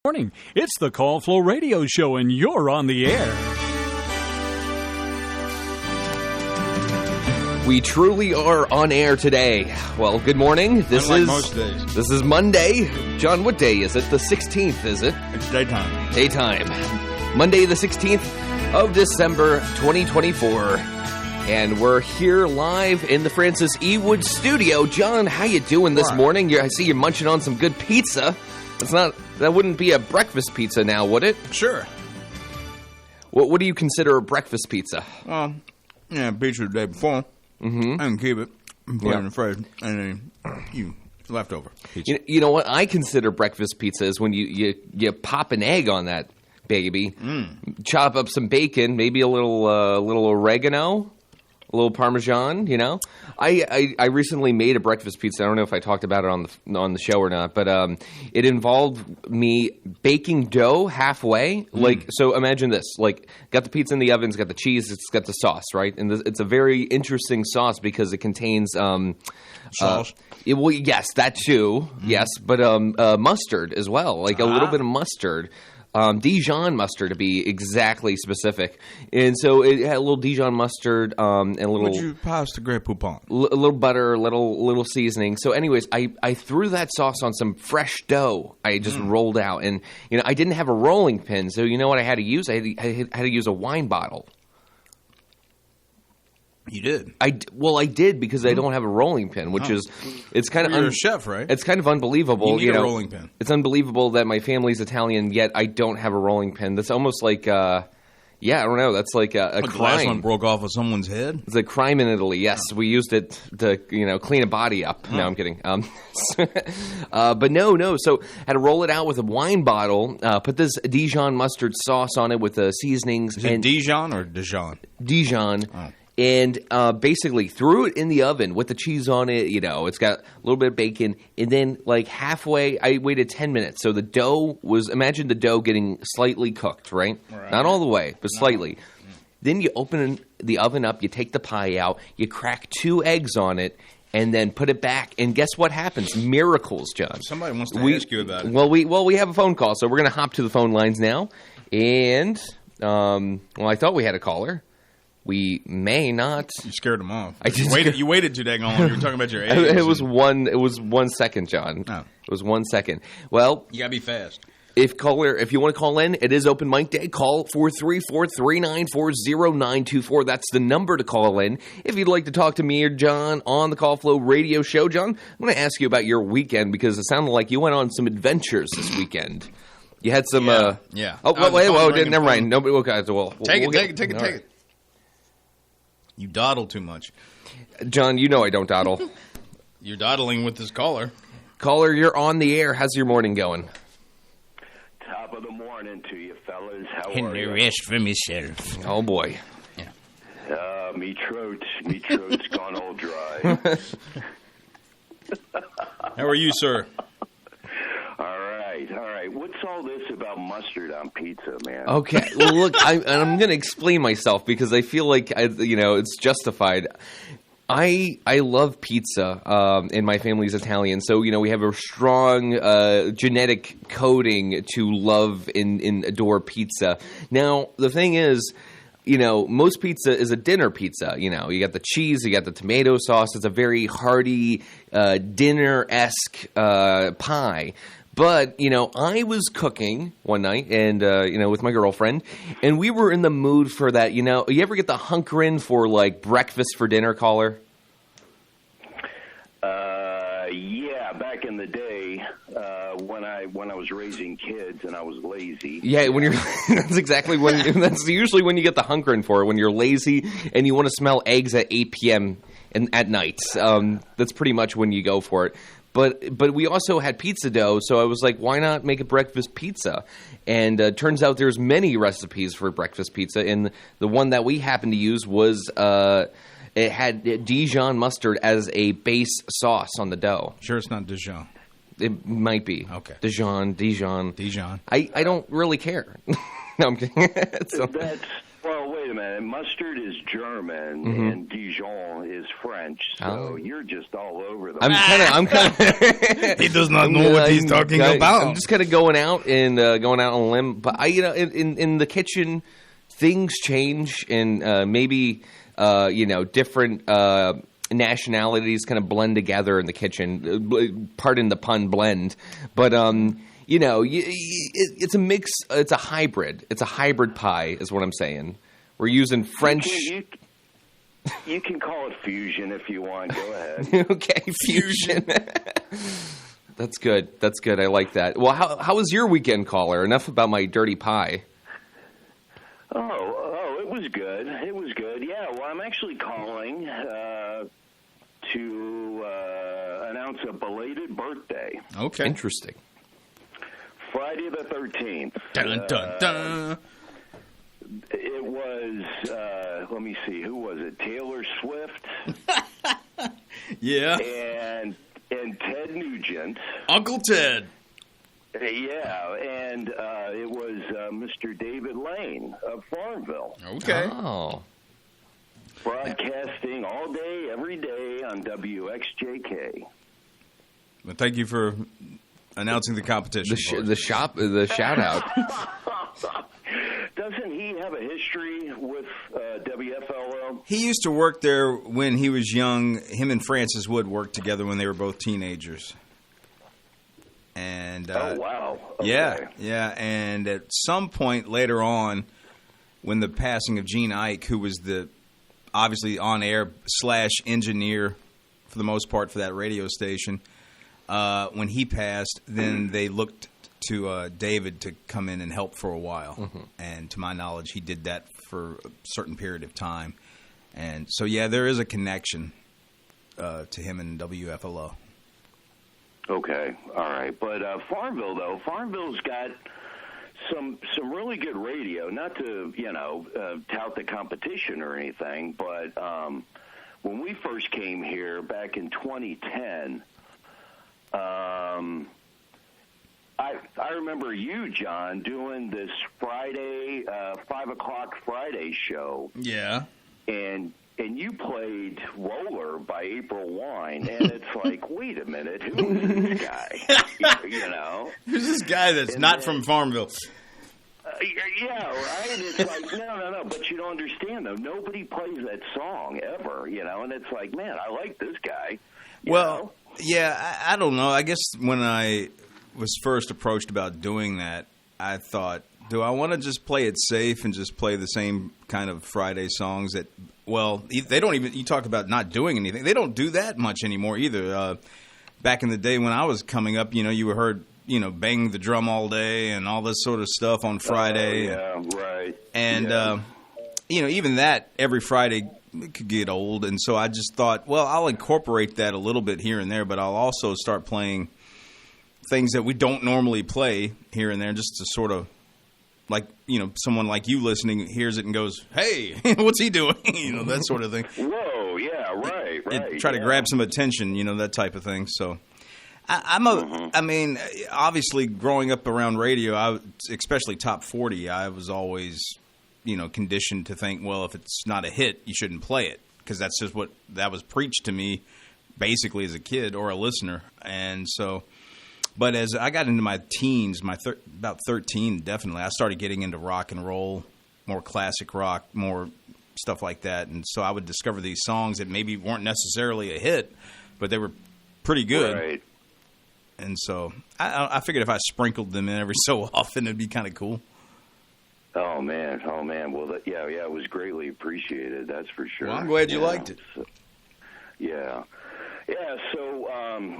Morning. It's the Call Flow Radio Show, and you're on the air. We truly are on air today. Well, good morning. This is Monday. John, what day is it? The 16th, is it? It's daytime. Daytime. Monday, the 16th of December, 2024. And we're here live in the Francis E. Wood studio. John, how you doing this morning? I see you munching on some good pizza. That wouldn't be a breakfast pizza now, would it? Sure. What do you consider a breakfast pizza? Well, pizza the day before. I can keep it and put it in the fridge, and then you leftover pizza. You know what I consider breakfast pizza is when you pop an egg on that baby, chop up some bacon, maybe a little oregano, a little Parmesan, you know. I recently made a breakfast pizza. I don't know if I talked about it on the show or not, but it involved me baking dough halfway. So imagine this: got the pizza in the oven, it's got the cheese, it's got the sauce, right? And it's a very interesting sauce because it contains sauce. Yes, that too. Yes, but mustard as well, a little bit of mustard. Dijon mustard, to be exactly specific. And so it had a little Dijon mustard and a little... Would you pass the Grey Poupon? A little butter, little seasoning. So anyways, I threw that sauce on some fresh dough I just rolled out. And, I didn't have a rolling pin, so you know what I had to use? I had to use a wine bottle. You did? I did because I don't have a rolling pin, which is, it's kind of... You're a chef, right? It's kind of unbelievable. You need a rolling pin. It's unbelievable that my family's Italian, yet I don't have a rolling pin. That's almost like, I don't know. That's like a crime. The last one broke off of someone's head? It's a crime in Italy, yes. We used it to, clean a body up. No, I'm kidding. But no. So I had to roll it out with a wine bottle, put this Dijon mustard sauce on it with the seasonings. Is it Dijon or Dijon? Dijon. Oh. And basically threw it in the oven with the cheese on it. It's got a little bit of bacon. And then halfway, I waited 10 minutes. So the dough imagine the dough getting slightly cooked, right? Not all the way, but slightly. Then you open the oven up, you take the pie out, you crack 2 eggs on it, and then put it back. And guess what happens? Miracles, John. Somebody wants to ask you about it. Well, we have a phone call, so we're going to hop to the phone lines now. And, I thought we had a caller. We may not. You scared them off. You waited too dang long. You were talking about your eggs. It was 1 second, John. Oh. It was 1 second. Well, you gotta be fast. If you want to call in, it is open mic day. Call 434-394-0924. That's the number to call in. If you'd like to talk to me or John on the Call Flow Radio Show, John, I'm going to ask you about your weekend because it sounded like you went on some adventures this weekend. You had some. Yeah. Oh wait, never mind. Nobody. Okay, so take it. You dawdle too much. John, you know I don't dawdle. You're dawdling with this caller. Caller, you're on the air. How's your morning going? Top of the morning to you, fellas. How and are you? rest for myself. Oh, boy. Yeah. Me throat's gone all dry. How are you, sir? All right. What's all this about mustard on pizza, man? Okay. Well, look, I'm going to explain myself because I feel like it's justified. I love pizza, and my family's Italian, so we have a strong genetic coding to love and adore pizza. Now, the thing is, most pizza is a dinner pizza. You got the cheese, you got the tomato sauce. It's a very hearty, dinner-esque pie. But, I was cooking one night and, with my girlfriend, and we were in the mood for that. You ever get the hunkering for, breakfast for dinner, caller? Yeah, back in the day when I was raising kids and I was lazy. Yeah, when you're that's usually when you get the hunkering for it, when you're lazy and you want to smell eggs at 8 p.m. at night. That's pretty much when you go for it. But we also had pizza dough, so I was like, why not make a breakfast pizza? And turns out there's many recipes for breakfast pizza, and the one that we happened to use was it had Dijon mustard as a base sauce on the dough. Sure it's not Dijon? It might be. Okay. Dijon. Dijon. I don't really care. No, I'm kidding. Well, wait wait a minute. Mustard is German and Dijon is French. So you're just all over the. I'm kind of. He does not know what he's talking about. I'm just kind of going out on a limb, but in the kitchen, things change, and maybe different nationalities kind of blend together in the kitchen. Pardon the pun, blend, but it's a mix. It's a hybrid. It's a hybrid pie, is what I'm saying. We're using French. You can call it fusion if you want. Go ahead. Okay, fusion. That's good. That's good. I like that. Well, how was your weekend, caller? Enough about my dirty pie. Oh, it was good. It was good. Yeah. Well, I'm actually calling to announce a belated birthday. Okay. Interesting. Friday the 13th. Dun, dun, dun. It was, let me see, who was it? Taylor Swift. Yeah. And Ted Nugent. Uncle Ted. Yeah, and it was Mr. David Lane of Farmville. Okay. Oh. Broadcasting all day, every day on WXJK. Well, thank you for announcing the competition. The shout out. Doesn't he have a history with WFLO? He used to work there when he was young. Him and Francis Wood worked together when they were both teenagers. And oh, wow. Okay. Yeah. And at some point later on, when the passing of Gene Ike, who was the obviously on-air / engineer for the most part for that radio station, when he passed, then they looked to David to come in and help for a while. Mm-hmm. And to my knowledge, he did that for a certain period of time. And so, yeah, there is a connection to him and WFLO. Okay, all right. But Farmville, though, Farmville's got some really good radio. Not to, tout the competition or anything, but when we first came here back in 2010, I remember you, John, doing this Friday, 5 o'clock Friday show. Yeah. And you played Roller by April Wine, and it's like, wait a minute, who is this guy? Who's this guy that's not from Farmville? Yeah, right? It's like, no, but you don't understand, though. Nobody plays that song ever, and it's like, man, I like this guy. You know? Yeah, I don't know. I guess when I was first approached about doing that, I thought, do I want to just play it safe and just play the same kind of Friday songs that, well, they don't even, you talk about not doing anything. They don't do that much anymore either. Back in the day when I was coming up, you heard, bang the drum all day and all this sort of stuff on Friday. Oh, yeah, right. And, even that every Friday could get old. And so I just thought, well, I'll incorporate that a little bit here and there, but I'll also start playing things that we don't normally play here and there just to sort of, like, someone like you listening hears it and goes, hey, what's he doing? That sort of thing. Whoa, yeah, right. Try to grab some attention, that type of thing. So I mean, obviously growing up around radio, especially top 40, I was always, conditioned to think, well, if it's not a hit, you shouldn't play it, because that's just what that was preached to me basically as a kid or a listener. And so, but as I got into my teens, about 13, definitely, I started getting into rock and roll, more classic rock, more stuff like that. And so I would discover these songs that maybe weren't necessarily a hit, but they were pretty good. Right. And so I figured if I sprinkled them in every so often, it'd be kind of cool. Oh, man. Well, it was greatly appreciated, that's for sure. Well, I'm glad you liked it. So, yeah. Yeah, so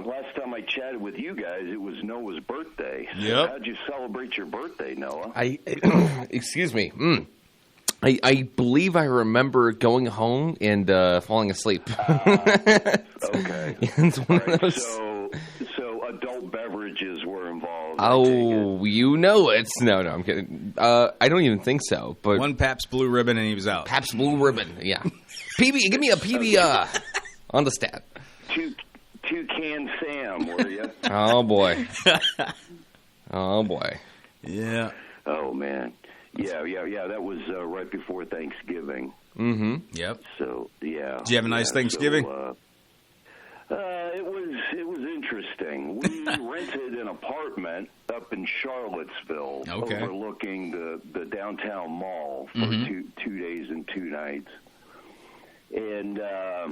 last time I chatted with you guys, it was Noah's birthday. So yep. How'd you celebrate your birthday, Noah? Excuse me. I believe I remember going home and falling asleep. Okay. It's one of those. So adult beverages were involved. Oh, you know it. No, I'm kidding. I don't even think so. But one Pabst Blue Ribbon and he was out. Pabst Blue Ribbon, yeah. PB, give me a PB on the stat. Two-can Sam, were you? Oh, boy. Oh, boy. Yeah. Oh, man. Yeah. That was right before Thanksgiving. Mm-hmm. Yep. So yeah. Did you have a nice Thanksgiving? So, it was interesting. We rented an apartment up in Charlottesville, Okay. overlooking the downtown mall for two days and 2 nights. And I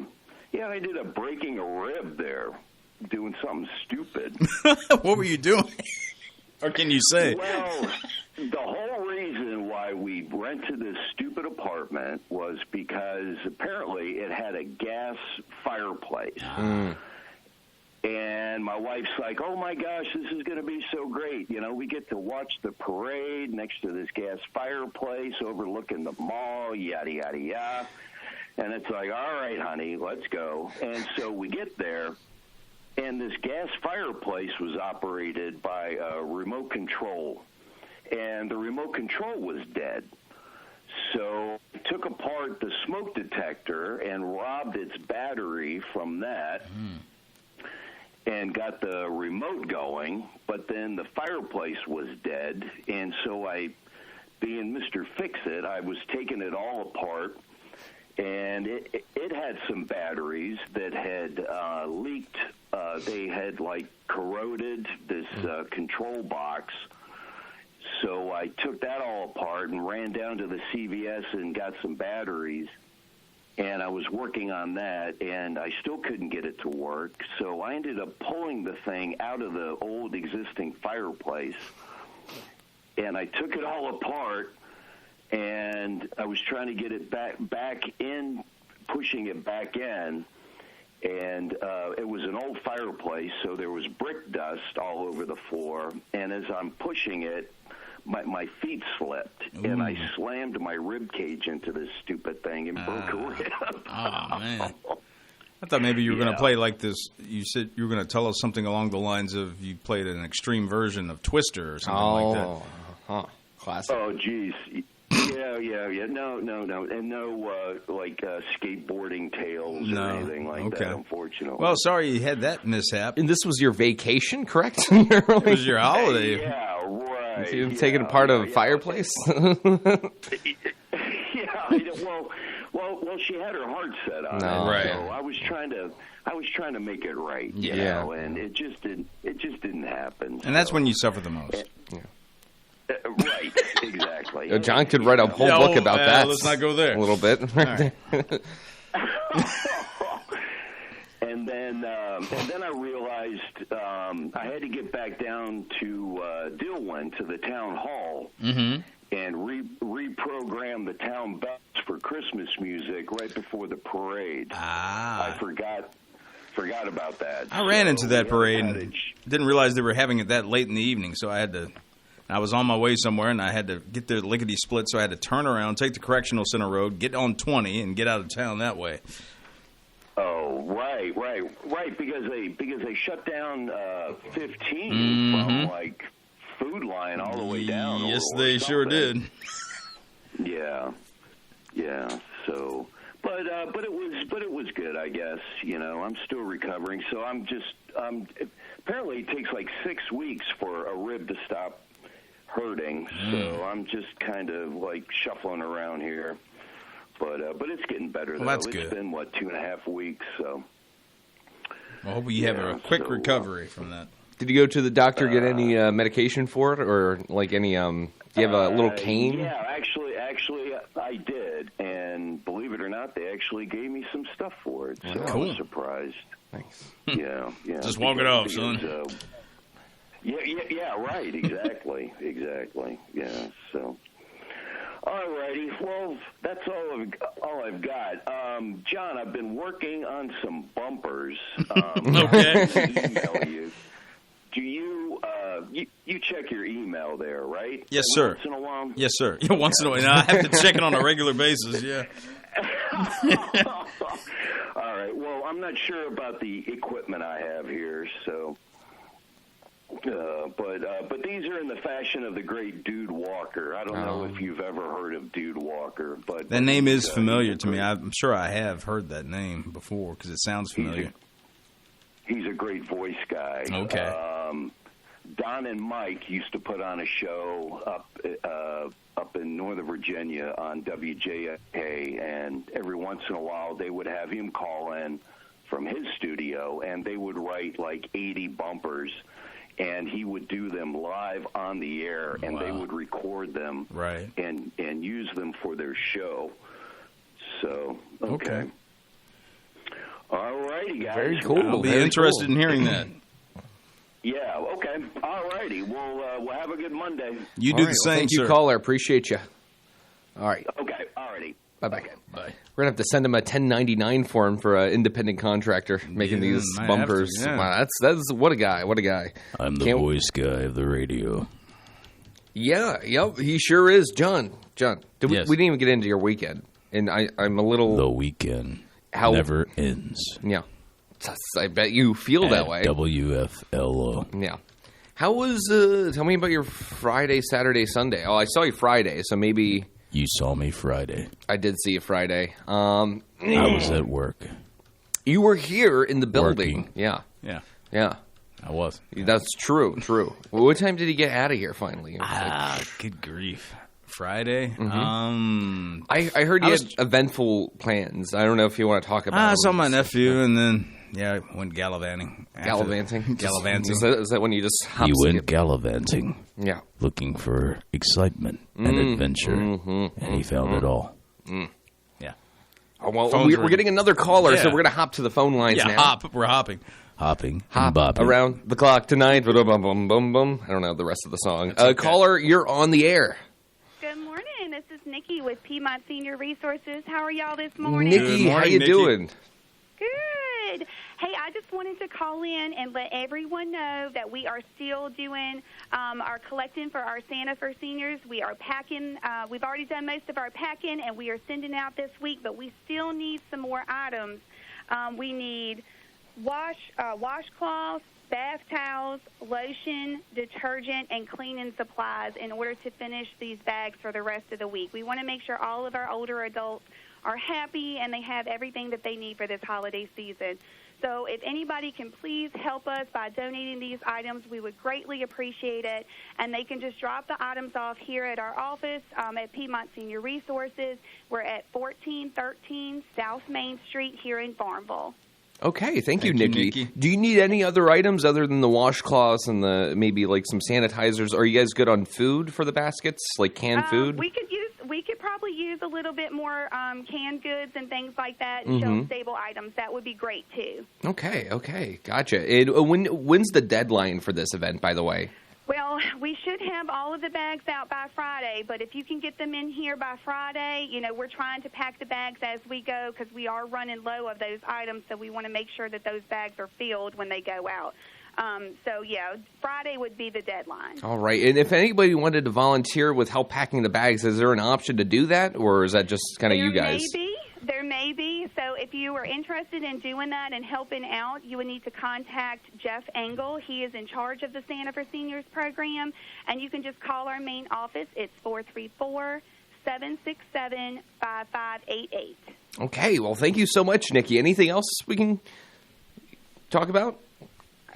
ended up breaking a rib there, doing something stupid. What were you doing? Or can you say? Well, the whole reason why we rented this stupid apartment was because apparently it had a gas fireplace. And my wife's like, oh, my gosh, this is going to be so great. You know, we get to watch the parade next to this gas fireplace overlooking the mall, yada, yada, yada. And it's like, all right, honey, let's go. And so we get there, and this gas fireplace was operated by a remote control. And the remote control was dead. So I took apart the smoke detector and robbed its battery from that. And got the remote going, but then the fireplace was dead, and so I, being Mr. Fix-It, I was taking it all apart, and it had some batteries that had leaked. They had, corroded this control box, so I took that all apart and ran down to the CVS and got some batteries. And I was working on that, and I still couldn't get it to work. So I ended up pulling the thing out of the old existing fireplace, and I took it all apart, and I was trying to get it back in, pushing it back in, and it was an old fireplace, so there was brick dust all over the floor. And as I'm pushing it, my feet slipped, and I slammed my rib cage into this stupid thing and broke a rib. Oh, man. I thought maybe you were going to play like this. You said you were going to tell us something along the lines of you played an extreme version of Twister or something like that. Classic. Oh, geez. Yeah. No. And no, skateboarding tales or anything like that, unfortunately. Well, sorry you had that mishap. And this was your vacation, correct? It was your holiday. Yeah, right. You've taken apart a fireplace? Well, she had her heart set on No. it. Right. So I was trying to make it right. Yeah. You know, and it just didn't happen. And that's when you suffer the most. Right, exactly. John could write a whole book about that. Let's not go there. A little bit. Right. And then I realized I had to get back down to Dillwyn, to the town hall, and reprogram the town bells for Christmas music right before the parade. I forgot about that. I ran into that parade and didn't realize they were having it that late in the evening, so I was on my way somewhere, and I had to get there lickety-split, so I had to turn around, take the Correctional Center Road, get on 20, and get out of town that way. Oh, right, because they shut down 15 from, Food Line all the way down. Yes, or they sure something. did. Yeah. So, but it was good, I guess. You know, I'm still recovering, so apparently it takes 6 weeks for a rib to stop hurting, so I'm just kind of shuffling around here, but it's getting better. Well, though. that's It's good. been 2.5 weeks, so I hope you have a quick recovery from that. Did you go to the doctor, get any medication for it, or any? Do you have a little cane? Yeah, actually, I did, and believe it or not, they actually gave me some stuff for it. So Cool. I was surprised. Nice. Yeah. Just walk it off, son. Yeah, right, exactly. Yeah, so. All righty, well, that's all I've got. John, I've been working on some bumpers. Okay. Email you. Do you check your email there, right? Yes, sir. Once in a while? Yes, sir. Yeah, once in a while. I have to check it on a regular basis, yeah. All right, well, I'm not sure about the equipment I have here, so... But these are in the fashion of the great Dude Walker. I don't know if you've ever heard of Dude Walker, but That name is familiar to me. I'm sure I have heard that name before because it sounds familiar. He's a great voice guy. Okay. Don and Mike used to put on a show up in Northern Virginia on WJFK, and every once in a while they would have him call in from his studio, and they would write like 80 bumpers, and he would do them live on the air, and they would record them and use them for their show. So, okay. All righty, guys. Very cool. I'll be interested in hearing that. Yeah, okay. All righty. We'll have a good Monday. You do the same, thank sir. you, caller. Appreciate you. All right. Okay, all righty. Bye-bye. Okay. Bye. We're going to have to send him a 1099 form for an independent contractor making these bumpers. To, yeah. Wow, that's what a guy. What a guy. I'm the voice guy of the radio. Yeah, yep, he sure is. John, Yes. we didn't even get into your weekend. And I'm a little... The weekend never ends. Yeah. I bet you feel that way. WFLO. Yeah. How was, tell me about your Friday, Saturday, Sunday. Oh, I saw you Friday, so maybe... You saw me Friday. I did see you Friday. I was at work. You were here in the building. Working. Yeah. I was. That's true. Well, what time did he get out of here finally? Good grief. Friday? Mm-hmm. I heard you had eventful plans. I don't know if you want to talk about it. I saw my nephew, and then, went gallivanting. Gallivanting? Gallivanting. Is that when you just hop He went skip? gallivanting. Yeah. Looking for excitement and adventure. And he found it all. Yeah. Oh, well, Phone's we're getting another caller, so Yeah. we're going to hop to the phone lines now. We're hopping. Hopping Hop and bopping. around the clock tonight. Bum, bum, bum, bum. I don't know the rest of the song. Caller, you're on the air. Good morning. This is Nikki with Piedmont Senior Resources. How are y'all this morning? Nikki, Good how morning, you Nikki. doing? Good. Hey, I just wanted to call in and let everyone know that we are still doing our collecting for our Santa for seniors. We are packing. We've already done most of our packing, and we are sending out this week, but we still need some more items. We need washcloths, bath towels, lotion, detergent, and cleaning supplies in order to finish these bags for the rest of the week. We want to make sure all of our older adults are happy and they have everything that they need for this holiday season. So if anybody can please help us by donating these items, we would greatly appreciate it. And they can just drop the items off here at our office at Piedmont Senior Resources. We're at 1413 South Main Street here in Farmville. Okay, thank you, Thank you, Nikki. Nikki. Do you need any other items other than the washcloths and the maybe like some sanitizers? Are you guys good on food for the baskets, like canned food? We could probably use a little bit more canned goods and things like that, and shelf-stable items. That would be great, too. Okay, gotcha. When's the deadline for this event, by the way? Well, we should have all of the bags out by Friday, but if you can get them in here by Friday, we're trying to pack the bags as we go because we are running low of those items, so we want to make sure that those bags are filled when they go out. Friday would be the deadline. All right, and if anybody wanted to volunteer with help packing the bags, is there an option to do that, or is that just kind of you guys? There may be. So if you are interested in doing that and helping out, you would need to contact Jeff Engel. He is in charge of the Santa for Seniors program, and you can just call our main office. It's 434-767-5588. Okay, well, thank you so much, Nikki. Anything else we can talk about?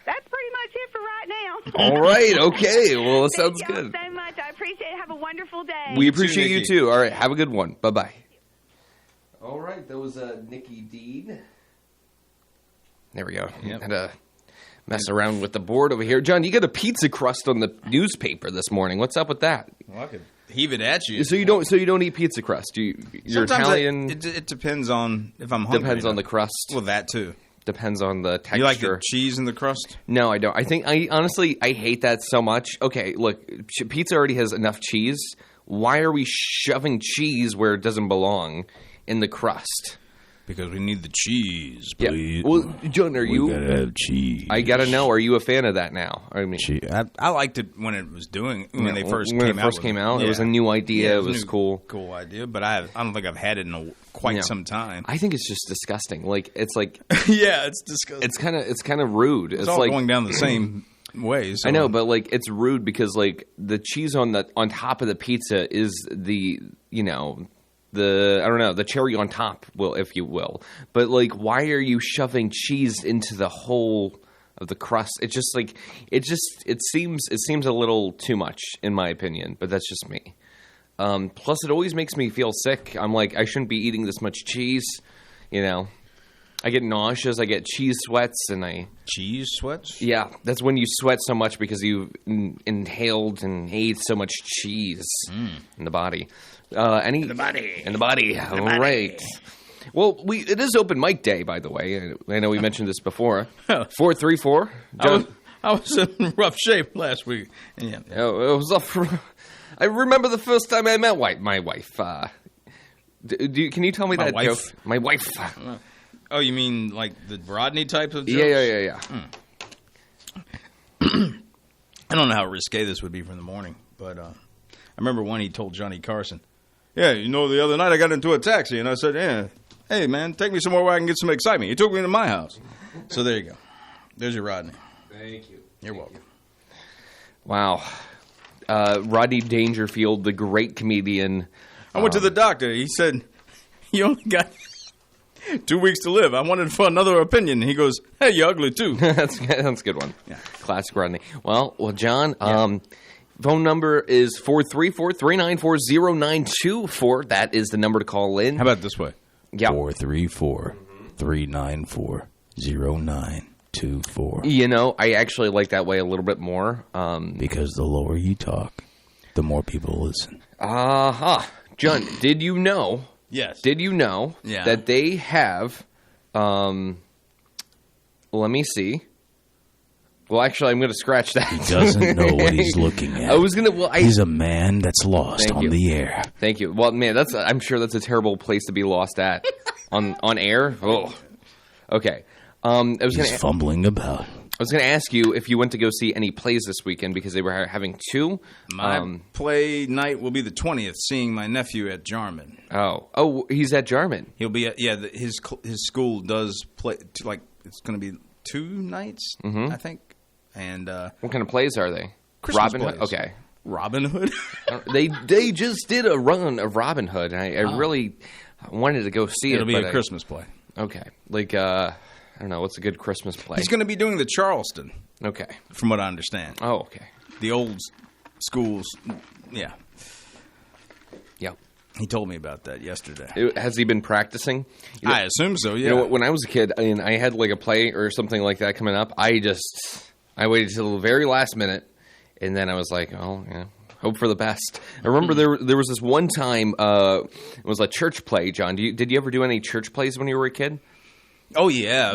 That's pretty much it for right now. All right, okay. Well, that sounds Thank good. y'all so much. I appreciate it. Have a wonderful day. We appreciate you, Nikki. too. All right, have a good one. Bye-bye. All right, that was Nikki Dean. There we go. Yep. Had to mess around with the board over here. John, you got a pizza crust on the newspaper this morning. What's up with that? Well, I could heave it at you. So you don't eat pizza crust? You're Sometimes Italian? it depends on if I'm hungry. Depends on the enough. crust. Well, that too. Depends on the texture. You like the cheese in the crust? No, I don't. I honestly hate that so much. Okay, look, pizza already has enough cheese. Why are we shoving cheese where it doesn't belong in the crust? Because we need the cheese. Yeah. Please. Well, John, are We you? gotta have cheese. I gotta know. Are you a fan of that now? I mean, I liked it when it was when they first when came it out. first with came it. out. It Yeah. was a new idea. Yeah, it was a cool. Cool idea, but I don't think I've had it in quite some time. I think it's just disgusting. Like it's like Yeah, it's disgusting. it's kind of rude. It's all like going down the same way. So. I know, but like it's rude because like the cheese on top of the pizza is the the cherry on top, if you will. But like, why are you shoving cheese into the whole of the crust. It seems a little too much in my opinion, but that's just me. Plus, it always makes me feel sick. I'm like, I shouldn't be eating this much cheese. You know, I get nauseous. I get cheese sweats, Cheese sweats? Yeah, that's when you sweat so much because you've inhaled and ate so much cheese in the body. In the body. All right. Well, it is open mic day, by the way. I know we mentioned this before. 434. I was in rough shape last week. Yeah. It was I remember the first time I met my wife. Can you tell me that joke? My wife. Oh, you mean like the Rodney type of jokes? Yeah. I don't know how risque this would be for the morning, but I remember when he told Johnny Carson, "Yeah, the other night I got into a taxi and I said, yeah, hey, man, take me somewhere where I can get some excitement." He took me to my house. So there you go. There's your Rodney. Thank you. You're welcome. Wow. Rodney Dangerfield, the great comedian. I went to the doctor. He said, "You only got 2 weeks to live. I wanted for another opinion." He goes, "Hey, you're ugly too." That's a good one. Yeah. Classic Rodney. Well, John, phone number is 434-394-0924. That is the number to call in. How about this way? Yeah. 434-394-0924. I actually like that way a little bit more. Because the lower you talk, the more people listen. John, did you know? Yes. Did you know that they have, let me see. Well, actually, I'm going to scratch that. He doesn't know what he's looking at. He's a man that's lost on the air. Thank you. Well, man, I'm sure that's a terrible place to be lost at. on air? Oh. Okay. He's fumbling about. I was going to ask you if you went to go see any plays this weekend because they were having two. My play night will be the 20th, seeing my nephew at Jarman. Oh, he's at Jarman. He'll be at, his school does play, it's going to be 2 nights, I think. And what kind of plays are they? Christmas Robin plays. Hood? Okay. Robin Hood? they just did a run of Robin Hood, and I really wanted to go see It'll be a Christmas play. Okay. I don't know. What's a good Christmas play? He's going to be doing the Charleston. Okay. From what I understand. Oh, okay. The old schools, yeah. Yep. He told me about that yesterday. Has he been practicing? I assume so, yeah. When I was a kid, I had a play or something like that coming up. I waited till the very last minute, and then I was like, oh, yeah, hope for the best. I remember there was this one time, it was a church play, John. Did you ever do any church plays when you were a kid? Oh, yeah.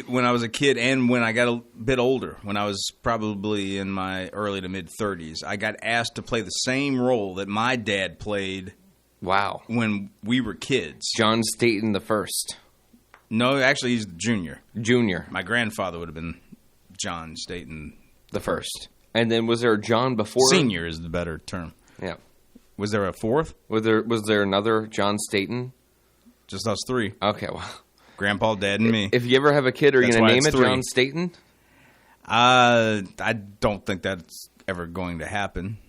When I was a kid and when I got a bit older, when I was probably in my early to mid-30s, I got asked to play the same role that my dad played. Wow. When we were kids. John Staten the first. No, actually, he's Junior. Junior. My grandfather would have been John Staten the first. And then was there a John before? Senior is the better term. Yeah. Was there a fourth? Was there another John Staten? Just us three. Okay, well. Grandpa, Dad, and me. If you ever have a kid, are you going to name it 3. John Staten? I don't think that's ever going to happen.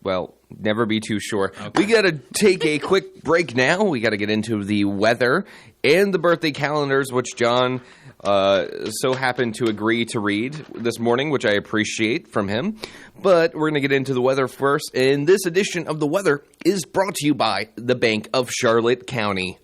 Well, never be too sure. Okay. We got to take a quick break now. We got to get into the weather and the birthday calendars, which John so happened to agree to read this morning, which I appreciate from him. But we're going to get into the weather first. And this edition of the weather is brought to you by the Bank of Charlotte County.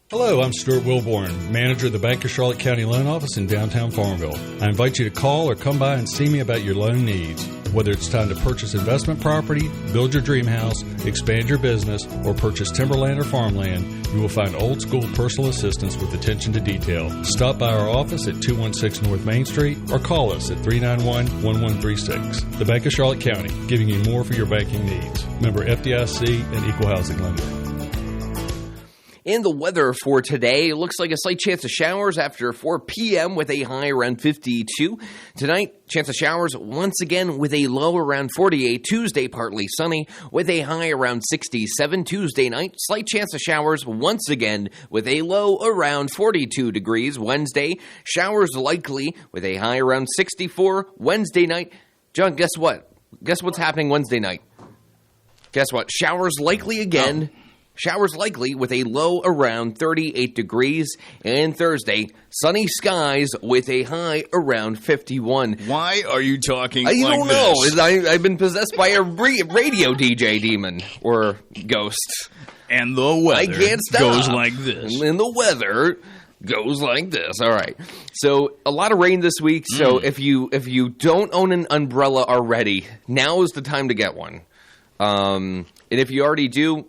Hello, I'm Stuart Wilborn, manager of the Bank of Charlotte County Loan Office in downtown Farmville. I invite you to call or come by and see me about your loan needs. Whether it's time to purchase investment property, build your dream house, expand your business, or purchase timberland or farmland, you will find old school personal assistance with attention to detail. Stop by our office at 216 North Main Street or call us at 391-1136. The Bank of Charlotte County, giving you more for your banking needs. Member FDIC and Equal Housing Lender. And the weather for today looks like a slight chance of showers after 4 p.m. with a high around 52. Tonight, chance of showers once again with a low around 48. Tuesday, partly sunny with a high around 67. Tuesday night, slight chance of showers once again with a low around 42 degrees. Wednesday, showers likely with a high around 64. Wednesday night, John, guess what? Guess what's happening Wednesday night? Guess what? Showers likely again. showers likely with a low around 38 degrees. And Thursday, sunny skies with a high around 51. Why are you talking I like don't this? know. I've been possessed by a radio DJ demon or ghost. And the weather I can't stop. goes like this. And the weather goes like this. All right. So a lot of rain this week. So if you don't own an umbrella already, now is the time to get one. And if you already do,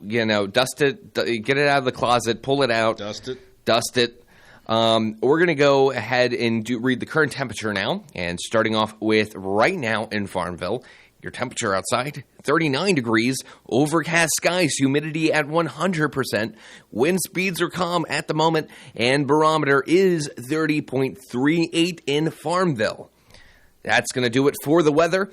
dust it, get it out of the closet, pull it out, Dust it. We're going to go ahead and read the current temperature now. And starting off with right now in Farmville, your temperature outside, 39 degrees, overcast skies, humidity at 100%, wind speeds are calm at the moment, and barometer is 30.38 in Farmville. That's going to do it for the weather.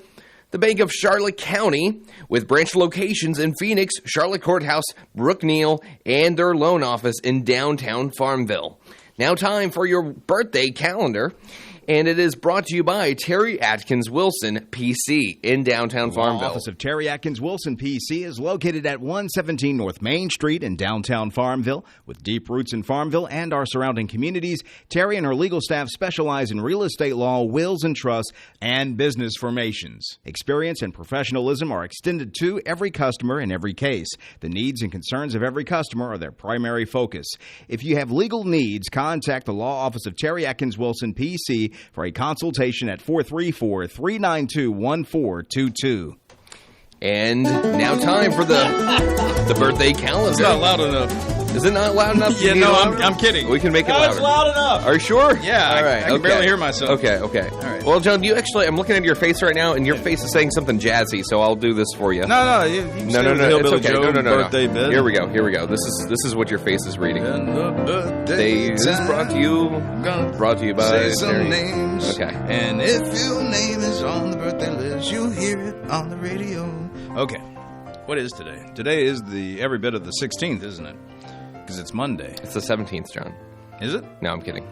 The Bank of Charlotte County, with branch locations in Phoenix, Charlotte Courthouse, Brookneal, and their loan office in downtown Farmville. Now time for your birthday calendar. And it is brought to you by Terry Atkins Wilson, PC, in downtown Farmville. The office of Terry Atkins Wilson, PC, is located at 117 North Main Street in downtown Farmville. With deep roots in Farmville and our surrounding communities, Terry and her legal staff specialize in real estate law, wills and trusts, and business formations. Experience and professionalism are extended to every customer in every case. The needs and concerns of every customer are their primary focus. If you have legal needs, contact the law office of Terry Atkins Wilson, PC, for a consultation at 434-392-1422. And now time for the birthday calendar. It's not loud enough. Is it not loud enough? Yeah, no, I'm kidding. We can make it louder. It's loud enough. Are you sure? Yeah, all right. I can barely hear myself. Okay. All right. Well, John, I'm looking at your face right now, and your face is saying something jazzy, so I'll do this for you. No, No, it's okay. Joe No. birthday bit. Here we go. This is what your face is reading. And the birthday This is brought to you by Say some Terry. names. Okay. And if your name is on the birthday list, you'll hear it on the radio. Okay. What is today? Today is the every bit of the 16th, isn't it? Because it's Monday. It's the 17th, John. Is it? No, I'm kidding.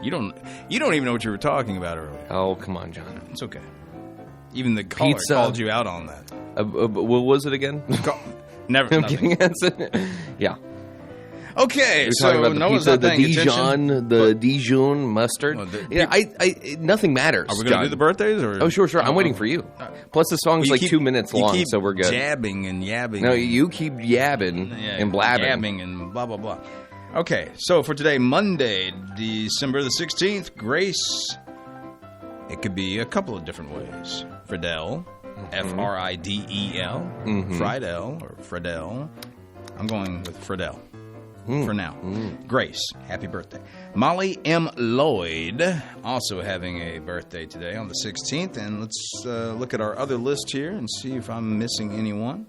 You don't even know what you were talking about earlier. Oh, come on, John. It's okay. Even the caller Pizza. called you out on that. What was it again? Never. I'm nothing. kidding. Yeah. Okay, We're so talking about the Noah's pizza, not the paying attention. Dijon mustard. Oh, Nothing matters. Are we going to do the birthdays? Or? Oh, sure. I'm waiting for you. Plus, the song's Well, like 2 minutes long, keep so we're good. Jabbing and yabbing. No, you keep yabbing and blabbing. Yabbing and blah, blah, blah. Okay, so for today, Monday, December the 16th, Grace. It could be a couple of different ways. Fridel, F-R-I-D-E-L, Friedel, or Fridel. I'm going with Fridel for now. Grace, happy birthday. Molly M. Lloyd, also having a birthday today on the 16th. And let's look at our other list here and see if I'm missing anyone.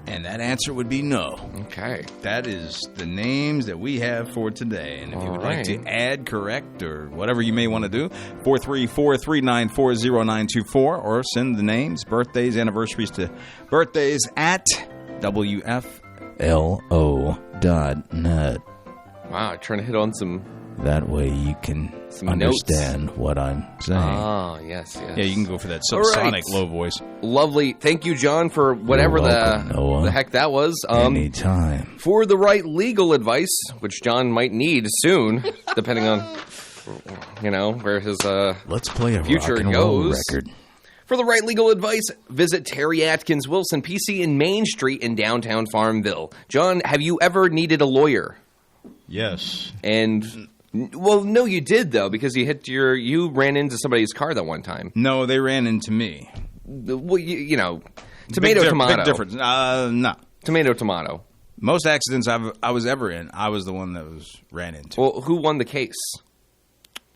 And that answer would be no. Okay. That is the names that we have for today. And if you would like to add, correct, or whatever you may want to do, 434-394-0924, or send the names, birthdays, anniversaries to birthdays at WFLO.net. Wow, trying to hit on some... That way you can Some understand what I'm saying. Ah, yes. Yeah, you can go for that All right. subsonic low voice. Lovely. Thank you, John, for whatever You're welcome, Noah. the heck that was. Anytime. For the right legal advice, which John might need soon, depending on, where his Let's play a future rock and roll goes. record. For the right legal advice, visit Terry Atkins Wilson, PC in Main Street in downtown Farmville. John, have you ever needed a lawyer? Yes. And, well, no, you did, though, because you ran into somebody's car that one time. No, they ran into me. Well, tomato, tomato. Big difference. No. Tomato, tomato. Most accidents I was ever in, I was the one that was ran into. Well, who won the case?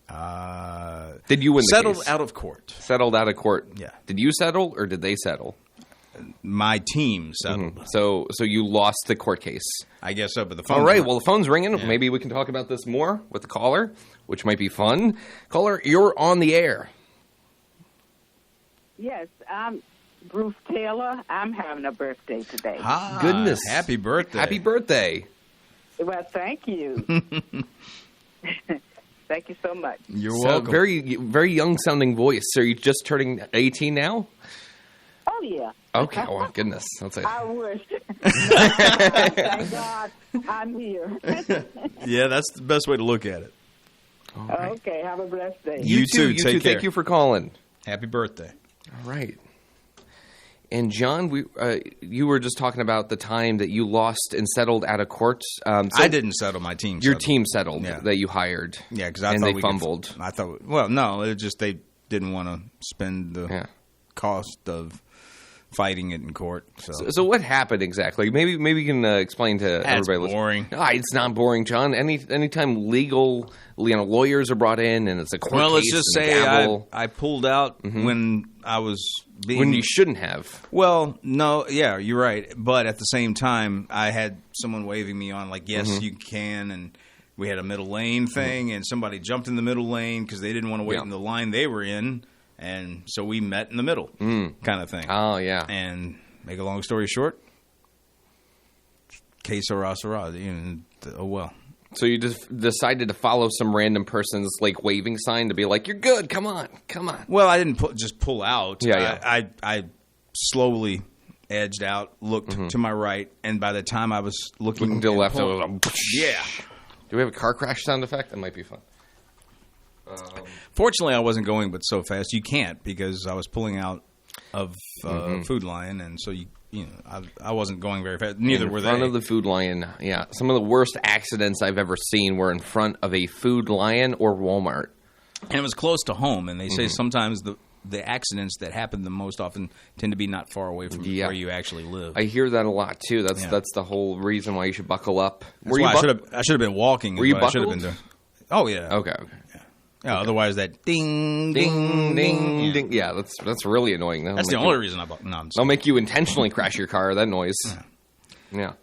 Did you win the settled case? out of court. Settled out of court. Yeah. Did you settle or did they settle? My team settled. So you lost the court case. I guess so, but the phone. All right. Well, the phone's ringing. Yeah. Maybe we can talk about this more with the caller, which might be fun. Caller, you're on the air. Yes, I'm Bruce Taylor. I'm having a birthday today. Goodness. Happy birthday. Happy birthday. Well, thank you. Thank you so much. You're welcome. Very, very young sounding voice. Are you just turning 18 now? Oh, yeah. Okay. Oh my goodness. That's it. I wish. Thank God I'm here. Yeah, that's the best way to look at it. All right. Okay, have a blessed day. You too. You Take too. care. Thank you for calling. Happy birthday. All right. And John, you were just talking about the time that you lost and settled out of court. I didn't settle. My team. Your settled. team settled Yeah. that you hired. Yeah, because I and thought they we fumbled. I thought. Well, no, it just they didn't want to spend the cost of fighting it in court. So what happened exactly? Maybe you can explain to That's everybody. boring. No, it's not boring, John. Anytime legal, lawyers are brought in and it's a court Well, let's case just and say gavel, I pulled out when I was being when you shouldn't have. Well, no, yeah, you're right. But at the same time, I had someone waving me on, like, yes, you can. And we had a middle lane thing, and somebody jumped in the middle lane because they didn't want to wait in the line they were in. And so we met in the middle kind of thing. Oh, yeah. And make a long story short, que sera, sera. Oh, well. So you just decided to follow some random person's waving sign to be like, "You're good. Come on." Well, I didn't just pull out. Yeah. I slowly edged out, looked to my right, and by the time I was looking to the left, yeah. Do we have a car crash sound effect? That might be fun. Fortunately, I wasn't going, but so fast you can't because I was pulling out of Food Lion, and so I wasn't going very fast. Neither were they. In front of the Food Lion, yeah. Some of the worst accidents I've ever seen were in front of a Food Lion or Walmart. And it was close to home, and they say sometimes the accidents that happen the most often tend to be not far away from where you actually live. I hear that a lot too. That's the whole reason why you should buckle up. That's why I should have been walking. Were you buckled? I should have been doing. Oh yeah. Okay. Yeah. Otherwise, that ding, ding, ding, ding. Yeah, that's really annoying. That's the only reason I bought. No, they'll make you intentionally crash your car. That noise. Yeah.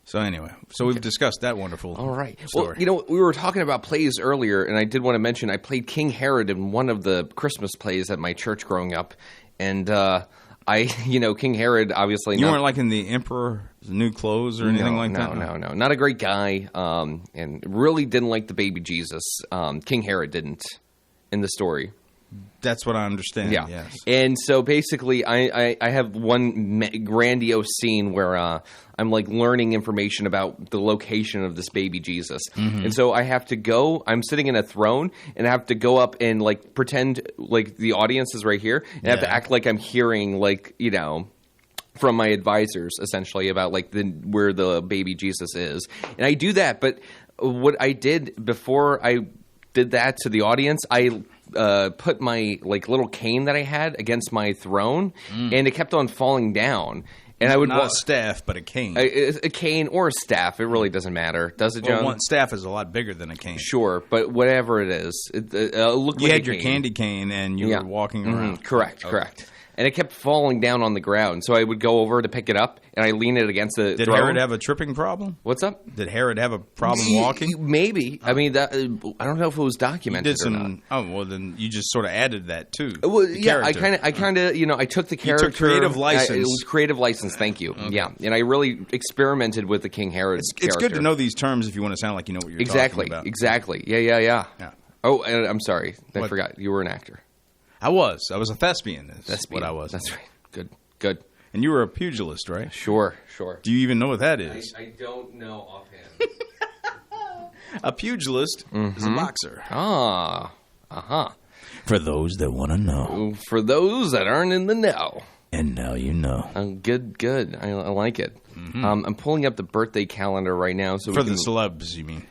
So anyway, we've discussed that wonderful. All right. Story. Well, we were talking about plays earlier, and I did want to mention I played King Herod in one of the Christmas plays at my church growing up, and King Herod obviously. You weren't like in the Emperor's New Clothes or anything like that. No. Not a great guy, and really didn't like the baby Jesus. King Herod didn't in the story. That's what I understand. Yeah. Yes. And so basically, I have one grandiose scene where I'm learning information about the location of this baby Jesus. And so I have to go. I'm sitting in a throne, and I have to go up and pretend like the audience is right here, and I have to act like I'm hearing from my advisors essentially about where the baby Jesus is. And I do that, but what I did before I did that to the audience, I put my little cane that I had against my throne, and it kept on falling down. And I would not a staff, but a cane. A cane or a staff. It really doesn't matter, does it, John? One staff is a lot bigger than a cane. Sure, but whatever it is, it looked you like had a your candy cane, and you were walking around. Correct. And it kept falling down on the ground. So I would go over to pick it up, and I lean it against the Did throne. Herod have a tripping problem? What's up? Did Herod have a problem walking? Maybe. I mean, I don't know if it was documented or not. Oh, well, then you just sort of added that, too. Well, yeah, I kind of, I took the character. You took creative license. It was creative license, thank you. Okay. Yeah, and I really experimented with the King Herod character. It's good to know these terms if you want to sound like you know what you're talking about. Exactly. Yeah. Oh, and I'm sorry. I forgot. You were an actor. I was a thespian. That's what I was. That's right. Good. And you were a pugilist, right? Sure. Do you even know what that is? I don't know offhand. A pugilist is a boxer. For those that want to know. For those that aren't in the know. And now you know. Good. I like it. I'm pulling up the birthday calendar right now. So for the celebs, you mean?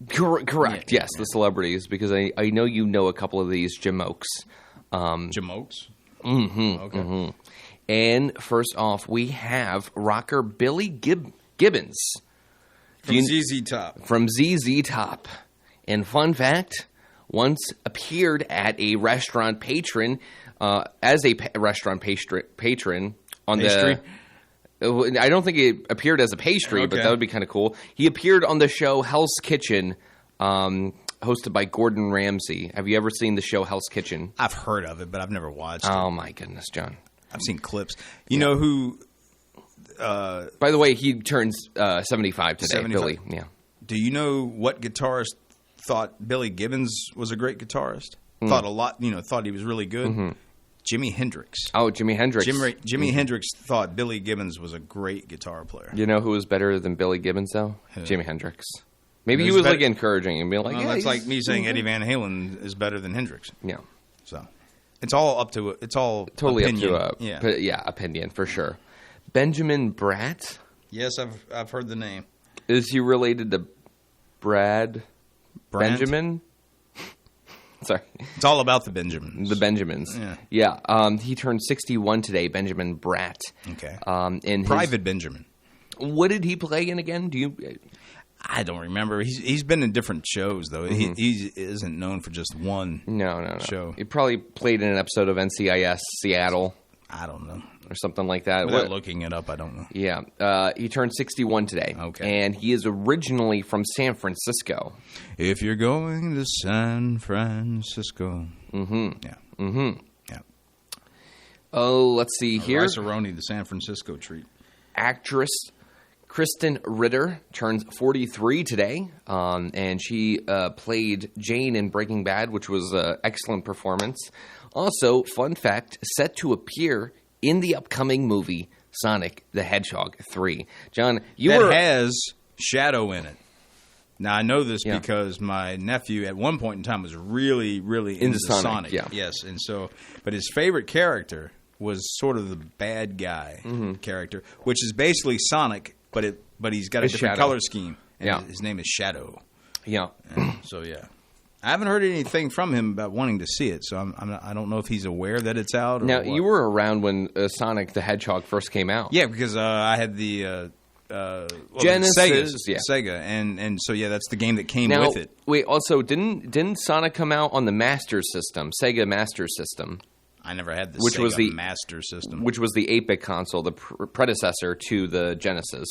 Correct. Yes, the celebrities, because I know you know a couple of these Jamokes. Jamokes? Okay. And first off, we have rocker Billy Gibbons. From ZZ Top. From ZZ Top. And fun fact, once appeared at a restaurant patron, as a restaurant patron on pastry? I don't think it appeared as a pastry, but that would be kind of cool. He appeared on the show Hell's Kitchen, hosted by Gordon Ramsay. Have you ever seen the show Hell's Kitchen? I've heard of it, but I've never watched it. Oh, my goodness, John. I've seen clips. You know who... by the way, he turns 75 today, 75. Billy. Yeah. Do you know what guitarist thought Billy Gibbons was a great guitarist? Thought a lot, thought he was really good? Jimi Hendrix. Oh, Jimi Hendrix. Jimi Hendrix thought Billy Gibbons was a great guitar player. You know who was better than Billy Gibbons, though? Who? Jimi Hendrix. Maybe he Who's was better? like encouraging and being like, Well, yeah, that's he's- like me saying Eddie Van Halen is better than Hendrix. Yeah. So it's all up to it's all Totally opinion. up to opinion for sure. Benjamin Bratt. Yes, I've heard the name. Is he related to Brad Brandt? Benjamin? Sorry, It's all about the Benjamins. the Benjamins. Yeah. He turned 61 today. Benjamin Bratt. Okay. In Private Benjamin. what did he play in again? Do you? I don't remember. He's been in different shows though. He isn't known for just one. No. Show. He probably played in an episode of NCIS Seattle I don't know. or something like that. Without looking it up, I don't know. Yeah, he turned 61 today. Okay. And he is originally from San Francisco. If you're going to San Francisco. Mm-hmm. Yeah. Mm-hmm. Yeah. Oh, let's see here. Rice-A-Roni, the San Francisco treat. Actress Kristen Ritter turns 43 today, and she played Jane in Breaking Bad, which was an excellent performance. Also, fun fact, set to appear in the upcoming movie Sonic the Hedgehog 3. John, That has Shadow in it. Now, I know this Yeah. because my nephew at one point in time was really, really into Sonic, yeah. Yes, and so, but his favorite character was sort of the bad guy Mm-hmm. character, which is basically Sonic, but he's got a It's different Shadow. color scheme. And Yeah. his name is Shadow. Yeah. So yeah, I haven't heard anything from him about wanting to see it. So I don't know if he's aware that it's out. Or Now, what. you were around when Sonic the Hedgehog first came out. Yeah, because I had the Genesis, yeah. Sega, and so yeah, that's the game that came Now, with it. wait, also, didn't Sonic come out on the Master System, Sega Master System? I never had the Which Sega was the- Master System. Which was the 8-bit console, the predecessor to the Genesis.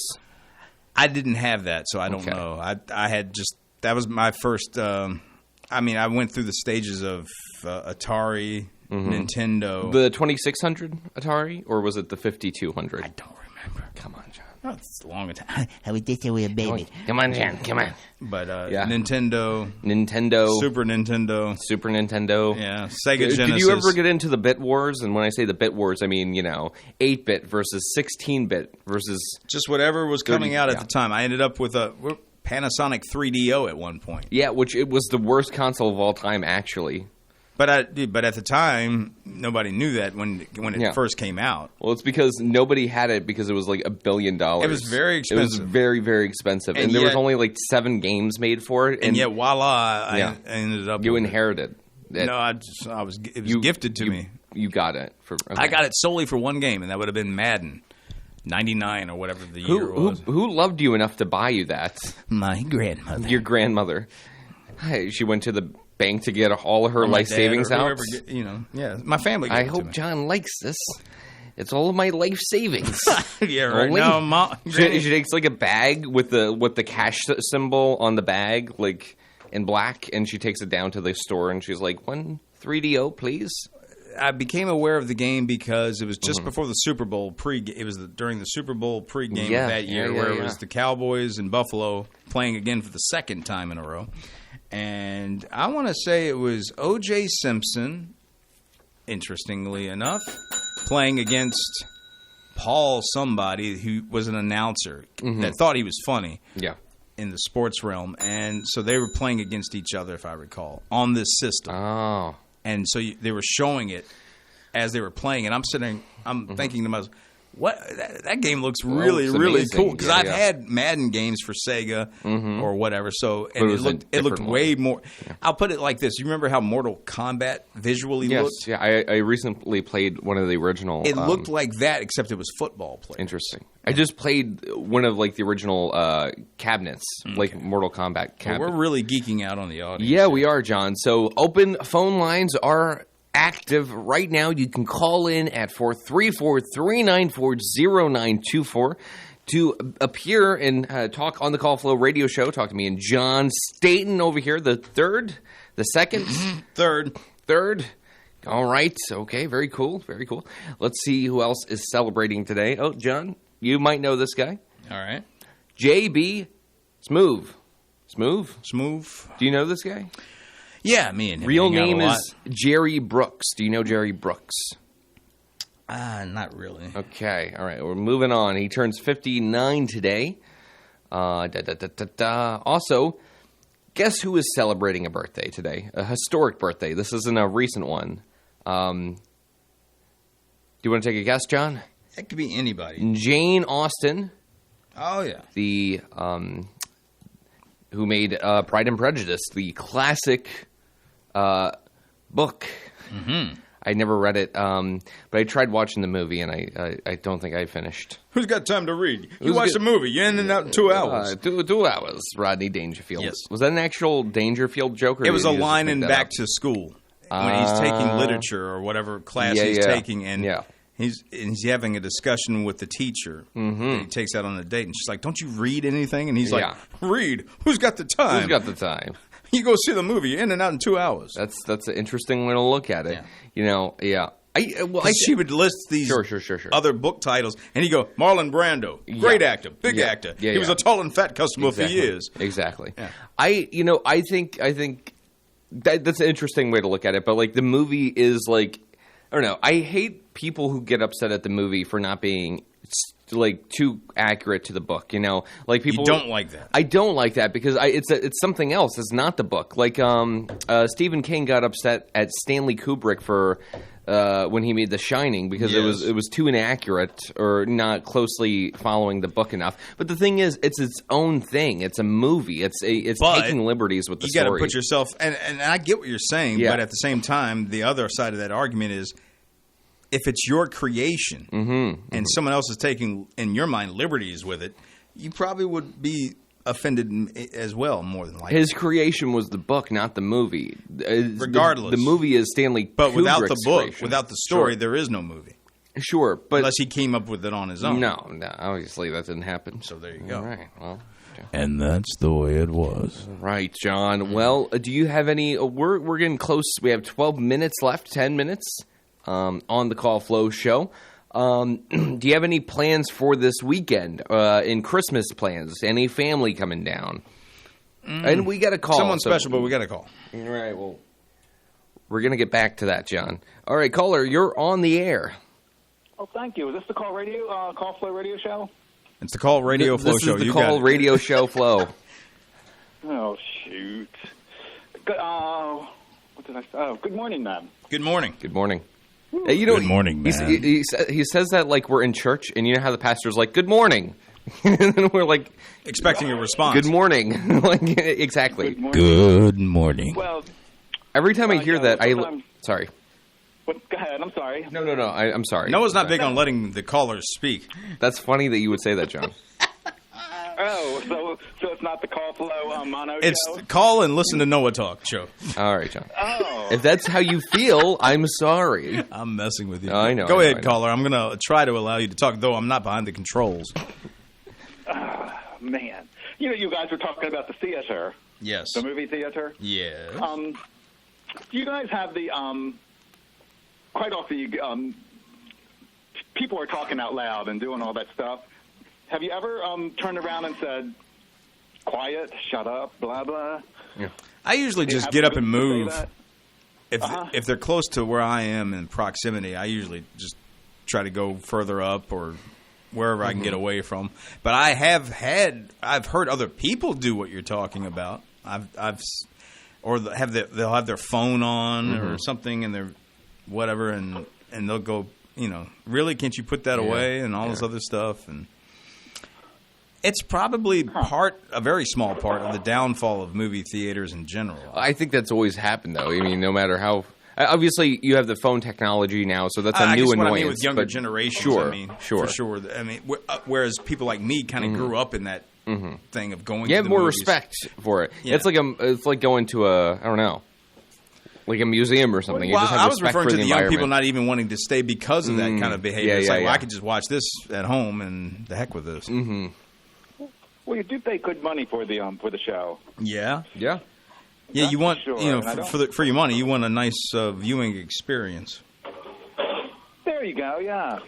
I didn't have that, so I don't Okay. know. I had just that was my first. I mean, I went through the stages of Atari, Nintendo. The 2600 Atari, or was it the 5200? I don't remember. Come on, John. Oh, it's a long time. I was just a baby. Come on, John. Come on. But Yeah. Nintendo, Nintendo, Super Nintendo, Nintendo. Sega Genesis. Did you ever get into the bit wars? And when I say the bit wars, I mean, 8-bit versus 16-bit versus... just whatever was coming 30, out at yeah. the time? I ended up with a Panasonic 3DO at one point. Yeah, which it was the worst console of all time, actually. But at the time, nobody knew that when it Yeah. first came out. Well, it's because nobody had it because it was like $1 billion. It was very It was expensive. very, very expensive. And And there was yet- only like 7 games made for it. And yet, voila! Yeah. I ended up. you with it. inherited it. No, it was gifted to me. You got it. I got it solely for one game, and that would have been Madden '99 or whatever the year was. Who loved you enough to buy you that? My grandmother. Your grandmother. Hey, she went to the bank to get all her Or my life dad savings or out. whoever, yeah, my family. Gave I it to hope me. John likes this. It's all of my life savings. Yeah, right. Only- No, Mom, She takes like a bag with the cash symbol on the bag, like in black, and she takes it down to the store, and she's like, 1 3DO, please. I became aware of the game because it was just Mm-hmm. before the Super Bowl It was during the Super Bowl pregame Yeah, of that year, yeah, where it yeah. was the Cowboys and Buffalo playing again for the second time in a row. And I want to say it was O.J. Simpson, interestingly enough, playing against Paul somebody who was an announcer that thought he was funny Yeah. in the sports realm. And so they were playing against each other, if I recall, on this system. Oh. And so they were showing it as they were playing, and I'm thinking to myself, "What? That game looks really, it's really amazing. cool." Because Yeah, I've yeah. had Madden games for Sega or whatever, so But it and was a it looked different way more. I'll put it like this: you remember how Mortal Kombat visually Yes. looked? Yeah. I recently played one of the original. It looked like that, except it was football players. Interesting. I just played one of like the original cabinets, like Mortal Kombat Well, cabinet. we're really geeking out on the audience. Yeah, we are, John. So open phone lines are active right now. You can call in at 434-394-0924 to appear and talk on the Call Flow radio show. Talk to me and John Staten over here, the second. Third. All right. Okay. Very cool. Very cool. Let's see who else is celebrating today. Oh, John, you might know this guy. All right. JB Smoove. Smooth. Do you know this guy? Yeah, me and him Real hang out a name lot. is Jerry Brooks. Do you know Jerry Brooks? Not really. Okay, all right, we're moving on. He turns 59 today. Also, guess who is celebrating a birthday today? A historic birthday. This isn't a recent one. Do you want to take a guess, John? It could be anybody. Jane Austen. Oh, yeah. The who made Pride and Prejudice, the classic book. Mm-hmm. I never read it, but I tried watching the movie, and I don't think I finished. Who's got time to read? You watch the movie. You're in and out in 2 hours. 2 hours, Rodney Dangerfield. Yes. Was that an actual Dangerfield joke? Or It was a did you just line make in that Back up? to School when he's taking literature or whatever class he's taking, and he's having a discussion with the teacher that he takes out on a date, and she's like, "Don't you read anything?" And he's like, "Read? Who's got the time? Who's got the time? You go see the movie. You're in and out in 2 hours." That's an interesting way to look at it. Yeah. She would list these other book titles, and he'd go, Marlon Brando, great actor, big actor. He was a tall and fat customer for years. Exactly. Yeah. I think that's an interesting way to look at it. But like the movie is like, I don't know. I hate people who get upset at the movie for not being like too accurate to the book. Like people. You don't like that. I don't like that because it's something else. It's not the book. Like Stephen King got upset at Stanley Kubrick for. When he made The Shining, because it was too inaccurate or not closely following the book enough. But the thing is, it's its own thing. It's a movie. It's taking liberties with the story. You got to put yourself, and I get what you're saying, but at the same time, the other side of that argument is, if it's your creation and someone else is taking, in your mind, liberties with it, you probably would be offended as well, more than likely. His creation was the book, not the movie. Regardless. The movie is Stanley Kubrick's But without the book, creation. without the story, there is no movie. Sure, but... Unless he came up with it on his own. No, obviously that didn't happen. So there you go. All right, well... And that's the way it was. Right, John. Well, do you have any... We're getting close. We have 12 minutes left, 10 minutes on the Call Flow show. Do you have any plans for this weekend? In Christmas plans? Any family coming down? And we got a call. Someone special, but we got a call. All right, well, we're going to get back to that, John. All right, caller, you're on the air. Oh, thank you. Is this the Call Flow radio show? It's the Call Radio Flow show. This is the Call Radio Show Flow. Oh, shoot. Good, what did I say? Oh, good morning, man. Good morning. Good morning. Good morning, man. He says that like we're in church, and you know how the pastor's like, good morning. And we're like... expecting a response. Good morning. Exactly. Good morning. Well... Every time I hear that, Sorry. Go ahead, I'm sorry. No, I'm sorry. Noah's not big on letting the callers speak. That's funny that you would say that, John. Oh, so it's not the Call Flow mono It's show? Call and Listen to Noah Talk show. All right, John. Oh. If that's how you feel, I'm sorry. I'm messing with you. I know. Go ahead, caller. I'm going to try to allow you to talk, though I'm not behind the controls. Man. You guys were talking about the theater. Yes. The movie theater? Yes. Do you guys have the, quite often, people are talking out loud and doing all that stuff. Have you ever turned around and said, quiet, shut up, blah, blah? Yeah. I usually just get up and move. If they're close to where I am in proximity, I usually just try to go further up or wherever I can get away from. But I've heard other people do what you're talking about. They'll have their phone on or something, and they're whatever, and they'll go, really, can't you put that away, and all this other stuff, and it's probably a very small part of the downfall of movie theaters in general. I think that's always happened, though. I mean, no matter how. Obviously, you have the phone technology now, so that's a new annoyance. What I mean with younger generations, sure. For sure. I mean, whereas people like me kind of grew up in that thing of going. You to have the more movies. respect for it. Yeah. It's like going to I don't know, like a museum or something. You Well, just have I was respect referring for to the young environment. people not even wanting to stay because of that kind of behavior. It's Yeah. I could just watch this at home and the heck with this. Mm-hmm. Well, you do pay good money for the show. Yeah. Yeah. Yeah, you want sure, for your money, you want a nice viewing experience. There you go. Yes.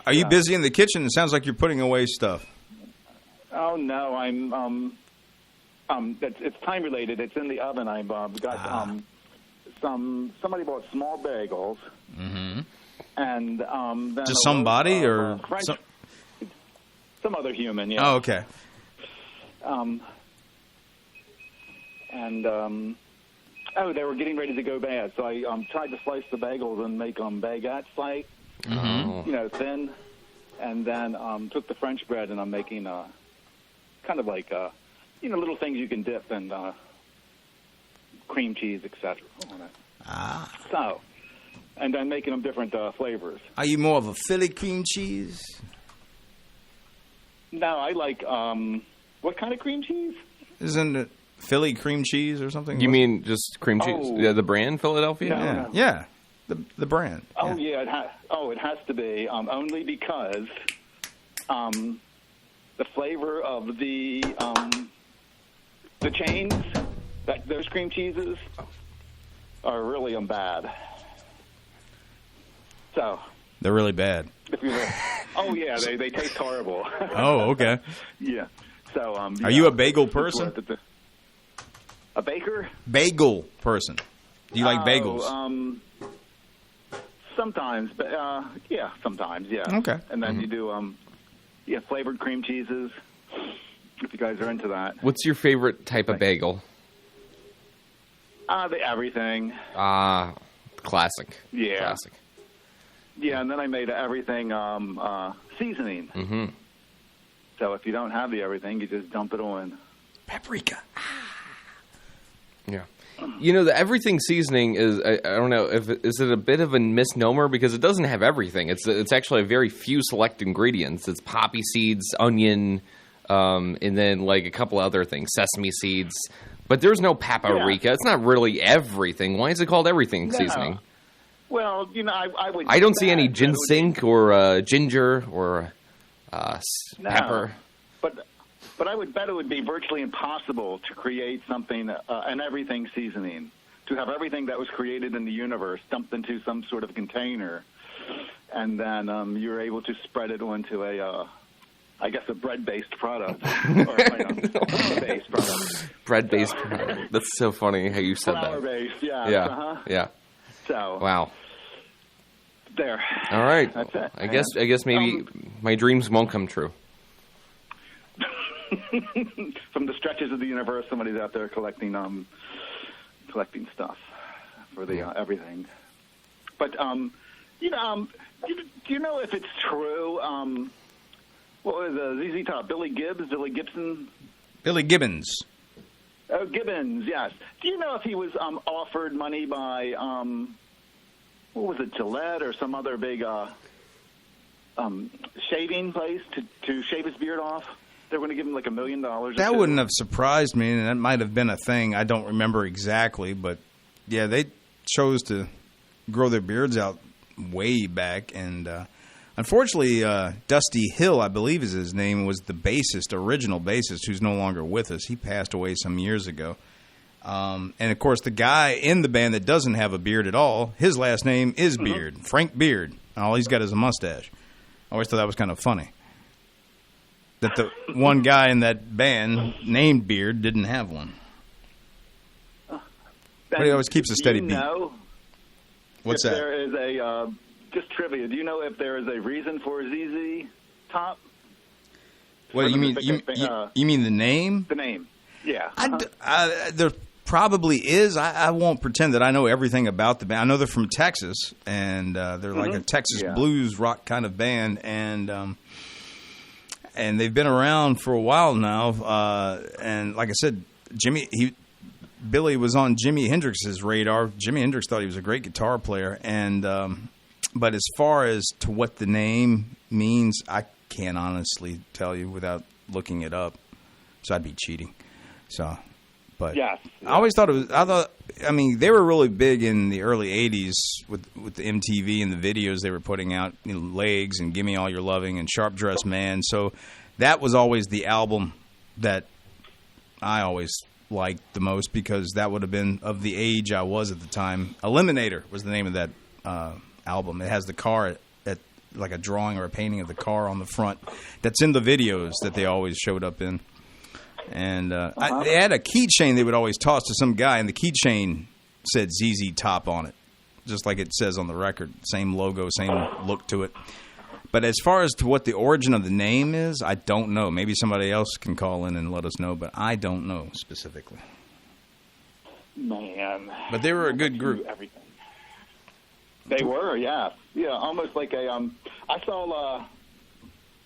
Are you busy in the kitchen? It sounds like you're putting away stuff. Oh no, I'm. It's time related. It's in the oven. I've got somebody bought small bagels. Mm-hmm. and then Just a somebody loaf of, or French, some? some other human. Yeah. Oh, okay. They were getting ready to go bad, so I tried to slice the bagels and make baguettes, like thin, and then took the French bread and I'm making kind of like little things you can dip in cream cheese, etc. So, and then making them different flavors. Are you more of a Philly cream cheese? No, I like what kind of cream cheese? Isn't it Philly cream cheese or something? You mean just cream cheese? Oh. Yeah, the brand Philadelphia? No. Yeah. The brand. Oh yeah, it has to be only because the flavor of the chains, those cream cheeses are really bad. So They're really bad. if you oh yeah, they taste horrible. Oh, okay. Yeah. So Are you a bagel person? A baker? Bagel person. Do you like bagels? Sometimes, but sometimes, yeah. Okay. And then you do flavored cream cheeses. If you guys are into that. What's your favorite type of bagel? Everything. Classic. Yeah. Classic. Yeah, and then I made everything seasoning. Mm-hmm. So if you don't have the everything, you just dump it on. Paprika. Yeah. The everything seasoning is, I don't know, is it a bit of a misnomer? Because it doesn't have everything. It's actually a very few select ingredients. It's poppy seeds, onion, and then like a couple other things, sesame seeds. But there's no paprika. Yeah. It's not really everything. Why is it called everything seasoning? Well, I would. I don't see any ginseng or ginger or pepper. But I would bet it would be virtually impossible to create something, an everything seasoning, to have everything that was created in the universe dumped into some sort of container, and then you're able to spread it onto a bread-based product. Or flour-based product. Bread-based product. That's so funny how you said that. Flour-based, yeah. Yeah, yeah. So. Wow. There. All right. That's it. I guess maybe my dreams won't come true. From the stretches of the universe, somebody's out there collecting stuff for the everything. But do you know if it's true? What was ZZ Top? Billy Gibson? Billy Gibbons. Oh, Gibbons, yes. Do you know if he was offered money by what was it, Gillette or some other big shaving place to shave his beard off? They were going to give him like $1 million. That wouldn't have surprised me, and that might have been a thing. I don't remember exactly, but yeah, they chose to grow their beards out way back. And unfortunately, Dusty Hill, I believe is his name, was the original bassist, who's no longer with us. He passed away some years ago. And of course, the guy in the band that doesn't have a beard at all, his last name is Beard, Frank Beard. All he's got is a mustache. I always thought that was kind of funny. That the one guy in that band named Beard didn't have one. But he always keeps a steady beat. What's that? There is a just trivia. Do you know if there is a reason for ZZ Top? What you mean? You mean the name? The name. Yeah. There probably is. I won't pretend that I know everything about the band. I know they're from Texas, and they're like a Texas blues rock kind of band, and they've been around for a while now. And like I said, Billy was on Jimi Hendrix's radar. Jimi Hendrix thought he was a great guitar player, and but as far as to what the name means, I can't honestly tell you without looking it up. So I'd be cheating. So, but yes. I always thought I mean, they were really big in the early '80s with the MTV and the videos they were putting out, Legs and Gimme All Your Loving and Sharp Dressed Man. So that was always the album that I always liked the most, because that would have been of the age I was at the time. Eliminator was the name of that album. It has the car at like a drawing or a painting of the car on the front. That's in the videos that they always showed up in. And they had a keychain they would always toss to some guy, and the keychain said ZZ Top on it. just like it says on the record. Same logo, same look to it. But as far as to what the origin of the name is, I don't know. Maybe somebody else can call in and let us know, but I don't know specifically. Man. But they were a good group. Everything. They were, yeah. Yeah, almost like a, I saw,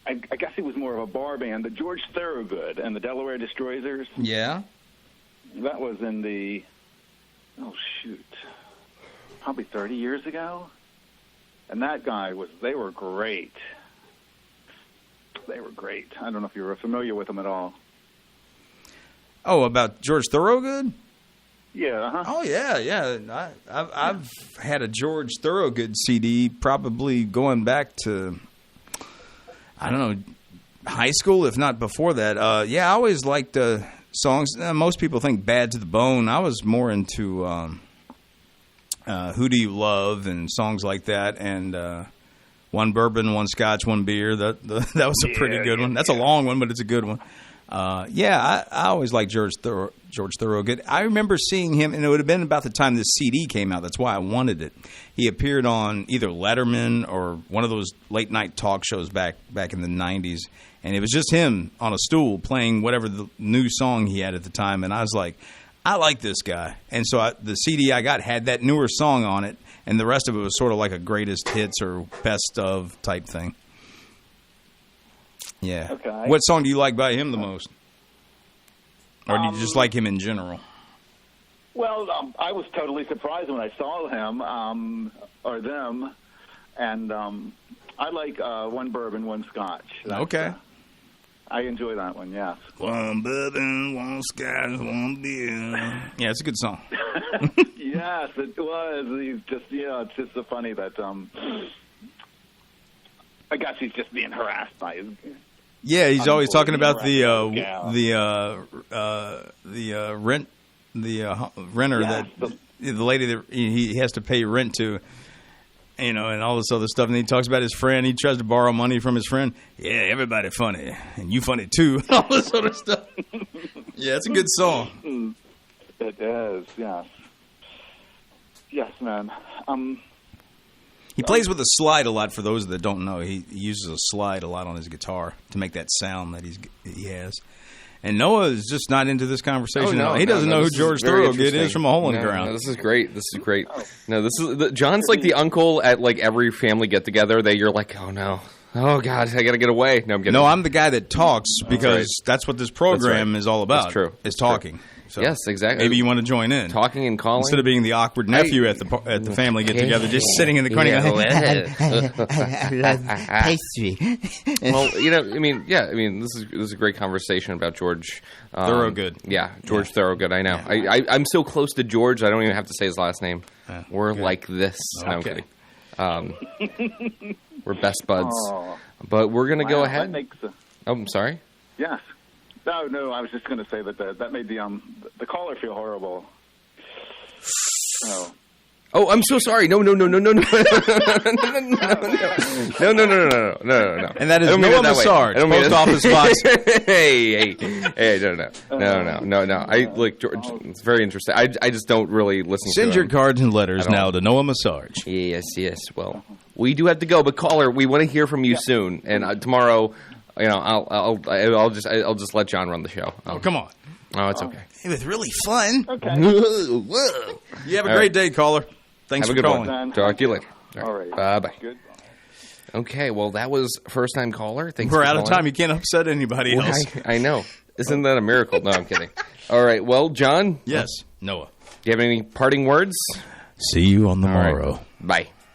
I guess it was more of a bar band, the George Thorogood and the Delaware Destroyers. Yeah? That was in the, probably 30 years ago. And that guy they were great. They were great. I don't know if you were familiar with them at all. Oh, about George Thorogood? Yeah. Uh-huh. Oh, yeah. I've had a George Thorogood CD probably going back to, I don't know, high school, if not before that. I always liked songs. Most people think Bad to the Bone. I was more into Who Do You Love and songs like that. And One Bourbon, One Scotch, One Beer. That was a pretty good one. That's a long one, but it's a good one. I always liked George Thorogood. I remember seeing him, and it would have been about the time this CD came out. That's why I wanted it. He appeared on either Letterman or one of those late-night talk shows back in the 90s, and it was just him on a stool playing whatever the new song he had at the time, and I was like, I like this guy. And so the CD I got had that newer song on it, and the rest of it was sort of like a greatest hits or best of type thing. Yeah. Okay. What song do you like by him the most? Or do you just like him in general? Well, I was totally surprised when I saw him, or them, and I like One Bourbon, One Scotch. Okay. I enjoy that one, yes. One bourbon, one scotch, one beer. Yeah, it's a good song. Yes, it was. It's just so funny that I guess he's just being harassed by his. Yeah, he's always talking about the renter, yes, the lady that he has to pay rent to, and all this other stuff. And he talks about his friend. He tries to borrow money from his friend. Yeah, everybody funny, and you funny too. All this other stuff. Yeah, it's a good song. It is, yes. Yes, man. He plays with a slide a lot. For those that don't know, he uses a slide a lot on his guitar to make that sound that he has. And Noah is just not into this conversation. He doesn't know who George Thorogood is from a hole in the ground. No, this is great. This is great. No, John's like the uncle at like every family get together that you're like, oh no, oh god, I gotta get away. No, I'm kidding. No, I'm the guy that talks because that's what this program is all about. That's true. Is talking. So yes, exactly. Maybe you want to join in. Talking and calling. Instead of being the awkward nephew at the family get-together, just sitting in the corner. I love pastry. Well, this is a great conversation about George Thorogood. Yeah, George Thorogood. I know. Yeah. I'm so close to George, I don't even have to say his last name. We're like this. Okay. No, I'm kidding. We're best buds. Oh. But we're going to go ahead. I'm sorry? Yes. No, I was just going to say that made the caller feel horrible. Oh, I'm so sorry. No. No. No. And that is Noah Massard, post office box. Hey, no. George, it's very interesting. I just don't really listen to Send your cards and letters now to Noah Massard. Yes. Well, we do have to go, but caller, we want to hear from you soon. And tomorrow, I'll just let John run the show. Come on. Oh, it's okay. It was really fun. Okay. You have a great day, caller. Thanks for calling. Talk to you later. All right. Bye-bye. Good. Okay, well, that was first-time caller. Thanks We're for out calling. of time. You can't upset anybody else. I know. Isn't that a miracle? No, I'm kidding. All right, well, John? Yes, Noah. Do you have any parting words? See you on the morrow. Right. Bye.